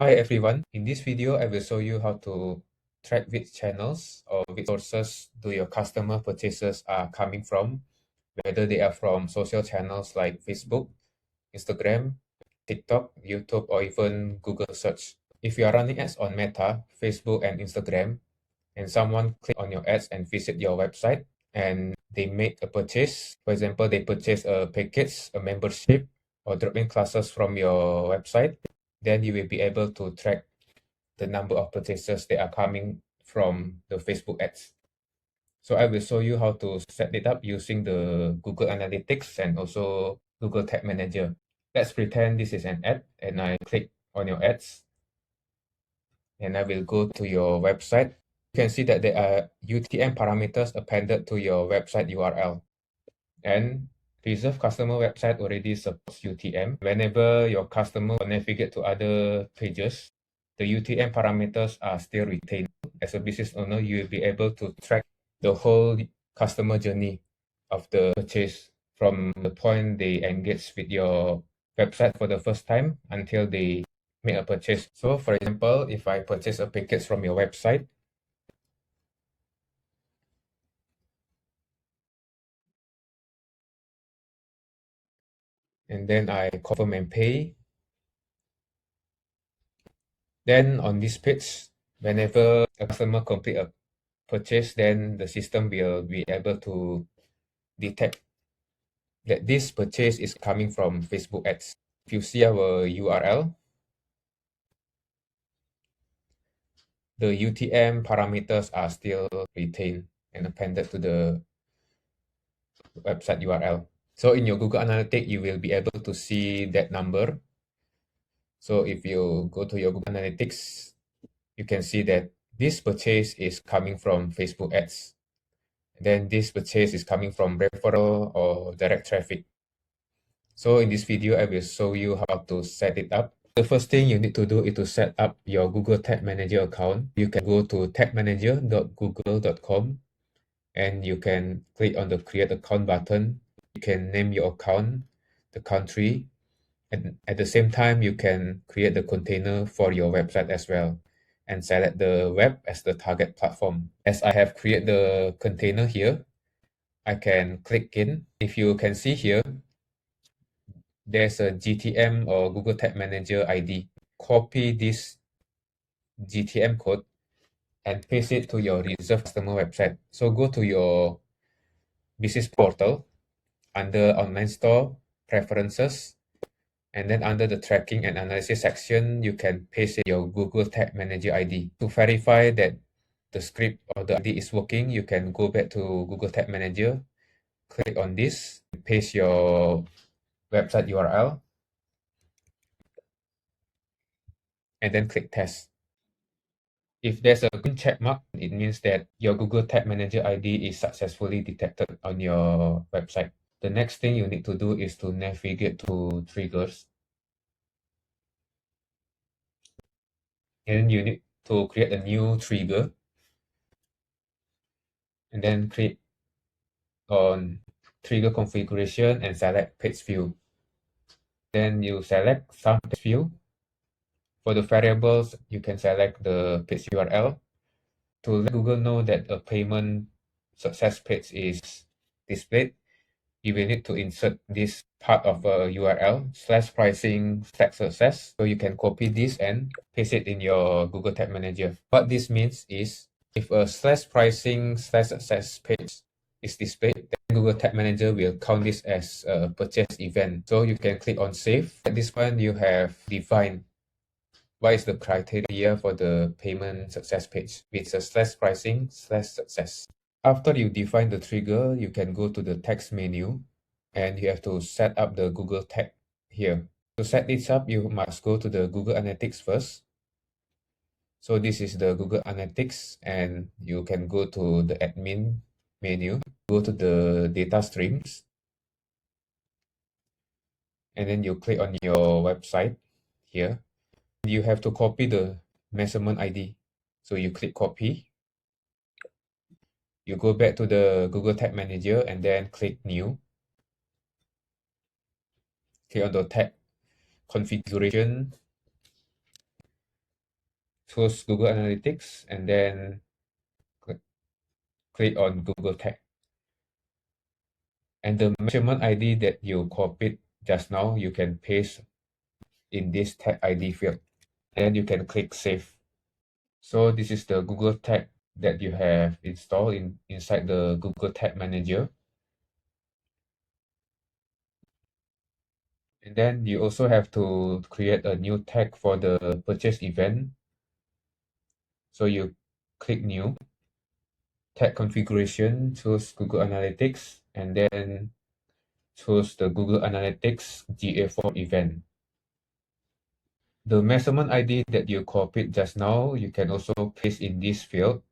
Hi everyone, in this video I will show you how to track which channels or which sources do your customer purchases are coming from, whether they are from social channels like Facebook, Instagram, TikTok, YouTube, or even Google search. If you are running ads on Meta, Facebook, and Instagram, and someone click on your ads and visit your website and they make a purchase, for example, they purchase a package, a membership, or drop-in classes from your website, then you will be able to track the number of purchases that are coming from the Facebook ads. So I will show you how to set it up using the Google Analytics and also Google Tag Manager. Let's pretend this is an ad and I click on your ads and I will go to your website. You can see that there are UTM parameters appended to your website URL. And Rezerv customer website already supports UTM. Whenever your customer navigate to other pages, the UTM parameters are still retained. As a business owner, you will be able to track the whole customer journey of the purchase from the point they engage with your website for the first time until they make a purchase. So for example, if I purchase a package from your website, and then I confirm and pay, then on this page, whenever a customer complete a purchase, then the system will be able to detect that this purchase is coming from Facebook ads. If you see our URL, the UTM parameters are still retained and appended to the website URL. So in your Google Analytics, you will be able to see that number. So if you go to your Google Analytics, you can see that this purchase is coming from Facebook ads. Then this purchase is coming from referral or direct traffic. So in this video, I will show you how to set it up. The first thing you need to do is to set up your Google Tag Manager account. You can go to tagmanager.google.com and you can click on the create account button. You can name your account, the country, and at the same time, you can create the container for your website as well and select the web as the target platform. As I have created the container here, I can click in. If you can see here, there's a GTM or Google Tag Manager ID. Copy this GTM code and paste it to your Rezerv customer website. So go to your business portal under online store, preferences, and then under the tracking and analysis section, you can paste in your Google Tag Manager ID. To verify that the script or the ID is working, you can go back to Google Tag Manager, click on this, paste your website URL, and then click test. If there's a green check mark, it means that your Google Tag Manager ID is successfully detected on your website. The next thing you need to do is to navigate to triggers. And you need to create a new trigger and then click on trigger configuration and select page view. Then you select some page view. For the variables, you can select the page URL. To let Google know that a payment success page is displayed, you will need to insert this part of a URL /pricing/success. So you can copy this and paste it in your Google Tag Manager. What this means is if a /pricing/success page is displayed, then Google Tag Manager will count this as a purchase event. So you can click on save. At this point, you have defined what is the criteria for the payment success page. It's a /pricing/success. After you define the trigger, you can go to the text menu and you have to set up the Google tag here. To set this up, you must go to the Google Analytics first. So this is the Google Analytics and you can go to the admin menu, go to the data streams, and then you click on your website here. You have to copy the measurement ID. So you click copy. You go back to the Google Tag Manager and then click new. Click on the tag configuration. choose Google Analytics and then click on Google Tag. And the measurement ID that you copied just now, you can paste in this tag ID field. And you can click Save. So this is the Google Tag that you have installed inside the Google Tag Manager. And then you also have to create a new tag for the purchase event. So you click New, tag configuration, choose Google Analytics, and then choose the Google Analytics GA4 event. The measurement ID that you copied just now, you can also paste in this field.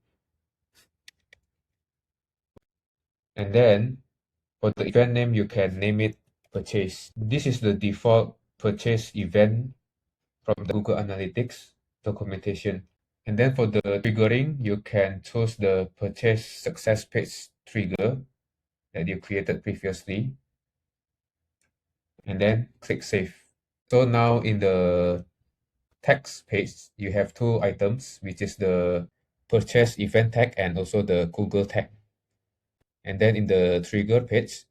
And then for the event name, you can name it purchase. This is the default purchase event from the Google Analytics documentation. And then for the triggering, you can choose the purchase success page trigger that you created previously. And then click Save. So now in the text page, you have two items, which is the purchase event tag and also the Google tag. And then in the trigger page,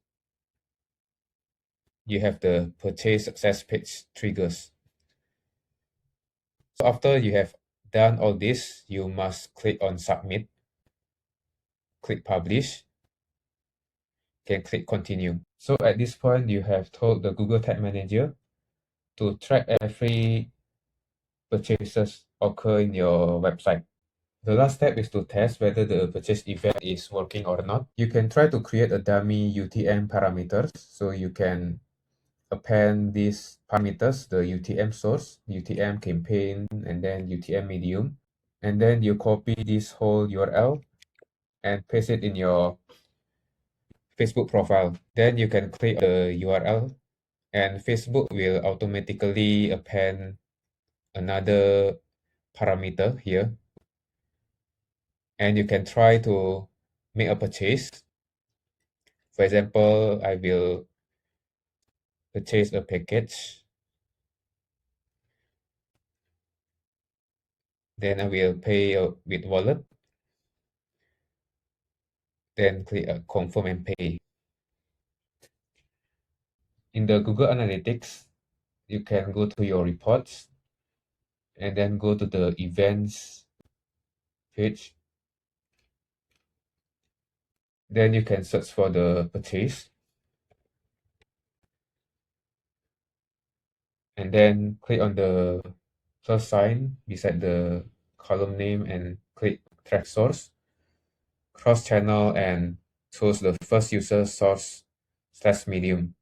you have the purchase success page triggers. So after you have done all this, you must click on Submit, click Publish, then click Continue. So at this point, you have told the Google Tag Manager to track every purchases occur in your website. The last step is to test whether the purchase event is working or not. You can try to create a dummy UTM parameters. So you can append these parameters, the UTM source, UTM campaign, and then UTM medium. And then you copy this whole URL and paste it in your Facebook profile. Then you can click the URL and Facebook will automatically append another parameter here. And you can try to make a purchase. For example, I will purchase a package. Then I will pay with wallet. Then click confirm and pay. In the Google Analytics, you can go to your reports and then go to the events page. Then you can search for the purchase. And then click on the plus sign beside the column name and click track source, cross channel, and choose the first user source / medium.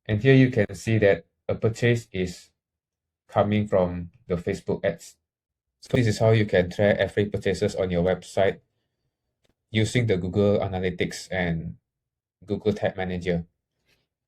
And here you can see that a purchase is coming from the Facebook ads. So this is how you can track every purchases on your website using the Google Analytics and Google Tag Manager.